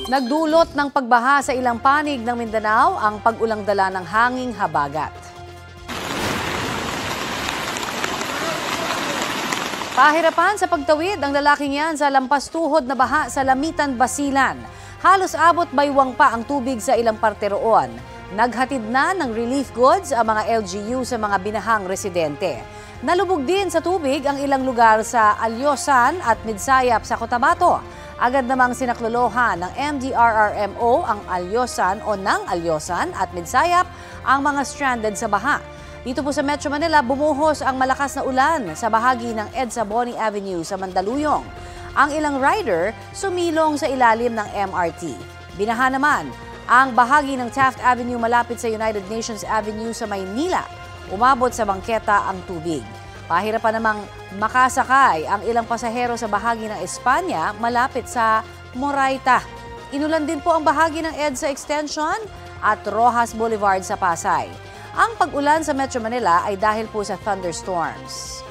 Nagdulot ng pagbaha sa ilang panig ng Mindanao ang pag-ulang dala ng hanging habagat. Pahirapan sa pagtawid ang lalaking yan sa lampas-tuhod na baha sa Lamitan, Basilan. Halos abot baywang pa ang tubig sa ilang parte roon. Naghatid na ng relief goods ang mga LGU sa mga binahang residente. Nalubog din sa tubig ang ilang lugar sa Alyosan at Midsayap sa Cotabato. Agad namang sinaklolohan ng MDRRMO ang Alyosan o ng Alyosan at Midsayap ang mga stranded sa baha. Dito po sa Metro Manila, bumuhos ang malakas na ulan sa bahagi ng EDSA Boni Avenue sa Mandaluyong. Ang ilang rider sumilong sa ilalim ng MRT. Binaha naman ang bahagi ng Taft Avenue malapit sa United Nations Avenue sa Maynila. Umabot sa bangketa ang tubig. Pahirapan namang makasakay ang ilang pasahero sa bahagi ng Espanya malapit sa Moraita. Inulan din po ang bahagi ng EDSA Extension at Rojas Boulevard sa Pasay. Ang pag-ulan sa Metro Manila ay dahil po sa thunderstorms.